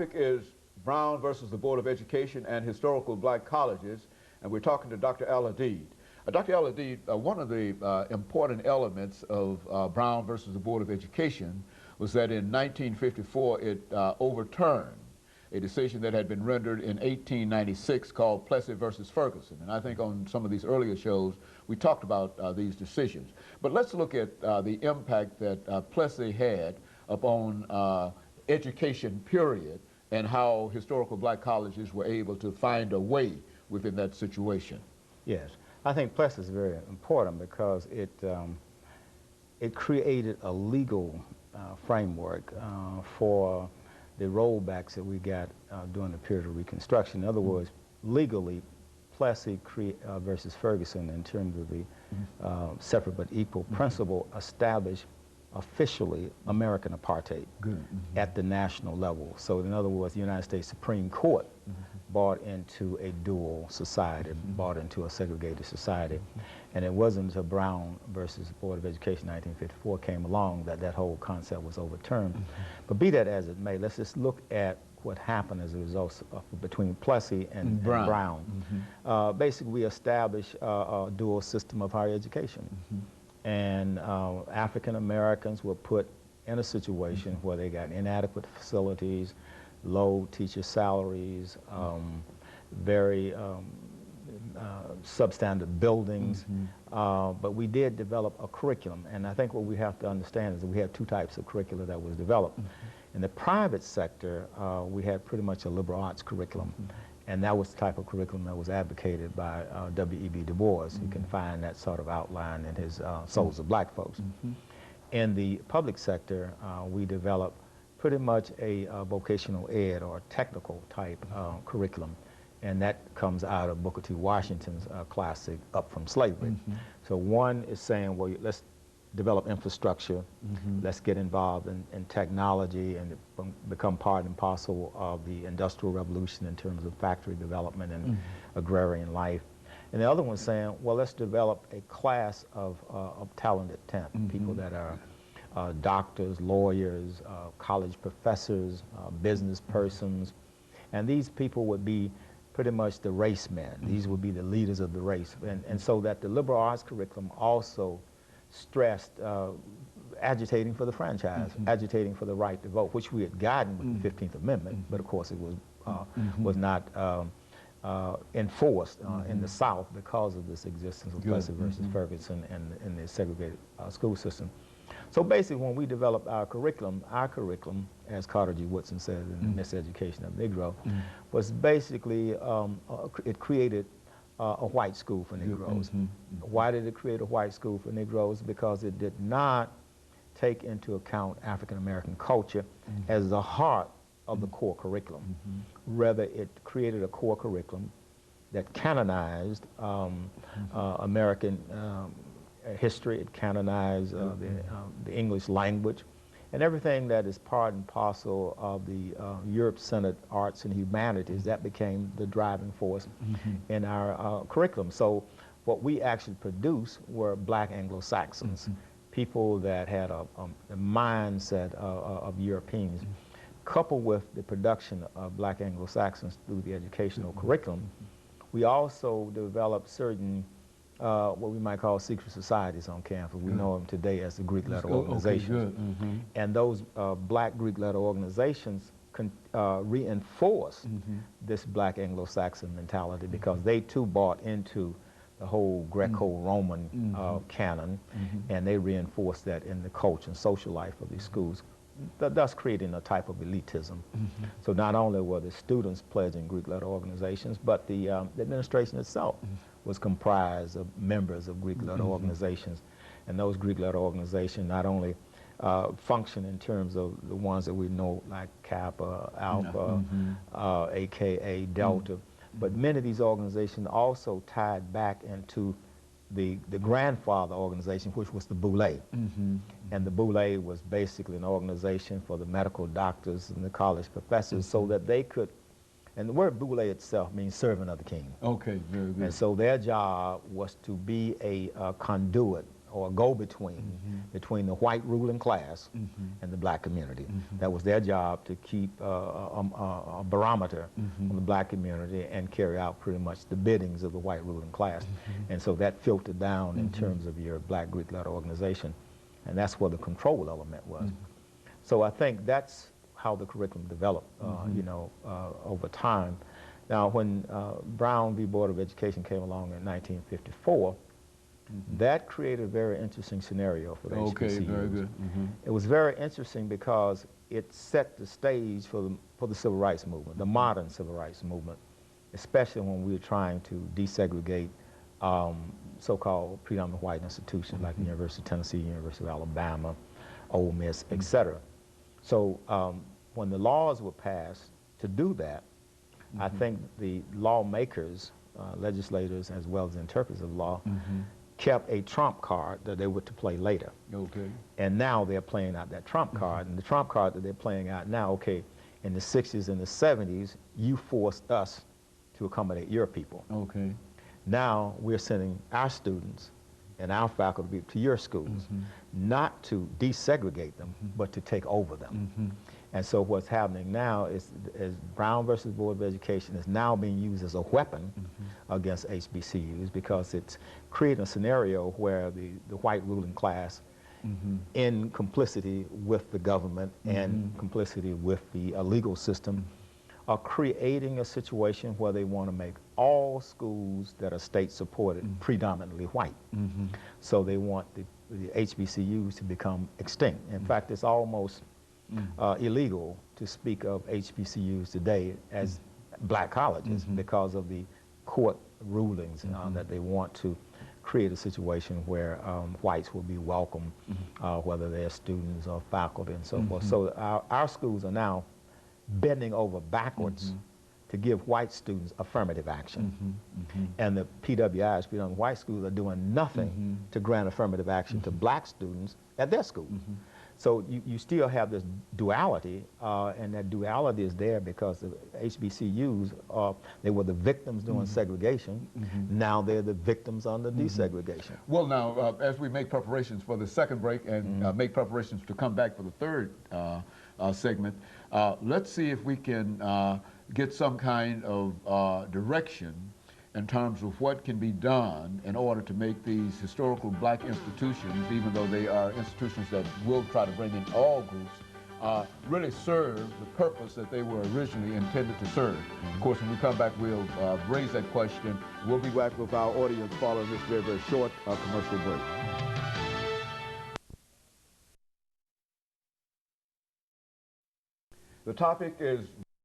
Topic is Brown versus the Board of Education and historical black colleges, and we're talking to Dr. AAl-Hadid. Dr. AAl-Hadid, one of the important elements of Brown versus the Board of Education was that in 1954 it overturned a decision that had been rendered in 1896 called Plessy versus Ferguson. And I think on some of these earlier shows we talked about these decisions. But let's look at the impact that Plessy had upon education period, and how historical black colleges were able to find a way within that situation. Yes, I think Plessy is very important because it created a legal framework for the rollbacks that we got during the period of Reconstruction. In other words, legally, Plessy versus Ferguson, in terms of the separate but equal principle, established officially American apartheid at the national level. So in other words, the United States Supreme Court bought into a dual society, bought into a segregated society. And it wasn't until Brown versus Board of Education 1954 came along that that whole concept was overturned. But be that as it may, let's just look at what happened as a result of, between Plessy and Brown. Basically, we established a dual system of higher education. And African Americans were put in a situation where they got inadequate facilities, low teacher salaries, very substandard buildings, but we did develop a curriculum. And I think what we have to understand is that we had two types of curricula that was developed. In the private sector, we had pretty much a liberal arts curriculum. And that was the type of curriculum that was advocated by W.E.B. Du Bois. You can find that sort of outline in his Souls of Black Folks. In the public sector, we developed pretty much a vocational ed or technical type curriculum. And that comes out of Booker T. Washington's classic, Up From Slavery. So one is saying, well, let's develop infrastructure, let's get involved in technology and become part and parcel of the Industrial Revolution in terms of factory development and agrarian life. And the other one's saying, well, let's develop a class of talented people that are doctors, lawyers, college professors, business persons, and these people would be pretty much the race men. These would be the leaders of the race. And so that the liberal arts curriculum also stressed agitating for the franchise, agitating for the right to vote, which we had gotten with the 15th Amendment, but of course it was not enforced in the South because of this existence of Plessy versus Ferguson and the segregated school system. So basically, when we developed our curriculum, as Carter G. Woodson said in the Miseducation of Negro, was basically, it created a white school for Negroes. Why did it create a white school for Negroes? Because it did not take into account African-American culture as the heart of the core curriculum. Rather, it created a core curriculum that canonized American history, it canonized the English language, and everything that is part and parcel of the Europe-centered arts and humanities. That became the driving force in our curriculum. So what we actually produced were black Anglo-Saxons, people that had a mindset of Europeans, coupled with the production of black Anglo-Saxons through the educational curriculum. We also developed certain what we might call secret societies on campus. We know them today as the Greek letter organizations. And those black Greek letter organizations reinforced this black Anglo-Saxon mentality because they too bought into the whole Greco-Roman canon, and they reinforced that in the culture and social life of these schools, thus creating a type of elitism. So not only were the students pledging Greek letter organizations, but the administration itself was comprised of members of Greek letter organizations. And those Greek letter organizations not only function in terms of the ones that we know like Kappa, Alpha, AKA, Delta, but many of these organizations also tied back into the grandfather organization, which was the Boule. And the Boule was basically an organization for the medical doctors and the college professors so that they could, and the word Boule itself means servant of the king. Okay, very good. And so their job was to be a conduit or go-between between the white ruling class and the black community. That was their job, to keep a barometer on the black community and carry out pretty much the biddings of the white ruling class. And so that filtered down in terms of your black Greek letter organization. And that's where the control element was. So I think that's how the curriculum developed, you know, over time. Now, when Brown v. Board of Education came along in 1954, that created a very interesting scenario for the HBCUs. Okay, very good. It was very interesting because it set the stage for the civil rights movement, the modern civil rights movement, especially when we were trying to desegregate so-called predominant white institutions like the University of Tennessee, University of Alabama, Ole Miss, etc. So when the laws were passed to do that, I think the lawmakers, legislators, as well as interpreters of law, kept a trump card that they were to play later. Okay. And now they're playing out that trump card. And the trump card that they're playing out now, okay, in the 60s and the 70s, you forced us to accommodate your people. Okay. Now we're sending our students and our faculty to your schools, not to desegregate them, but to take over them. And so what's happening now is Brown versus Board of Education is now being used as a weapon against HBCUs, because it's creating a scenario where the white ruling class, in complicity with the government and complicity with the legal system, are creating a situation where they want to make all schools that are state-supported predominantly white. So they want the HBCUs to become extinct. In fact, it's almost illegal to speak of HBCUs today as black colleges because of the court rulings that they want to create a situation where whites will be welcome, whether they're students or faculty and so forth. So our schools are now bending over backwards to give white students affirmative action. And the PWIs, predominant white schools, are doing nothing to grant affirmative action to black students at their school. So you still have this duality, and that duality is there because the HBCUs, they were the victims during segregation. Now they're the victims under desegregation. Well, now, as we make preparations for the second break and make preparations to come back for the third segment, let's see if we can get some kind of direction in terms of what can be done in order to make these historical black institutions, even though they are institutions that will try to bring in all groups, really serve the purpose that they were originally intended to serve. Of course, when we come back, we'll raise that question. We'll be back with our audience following this very, very short commercial break. The topic is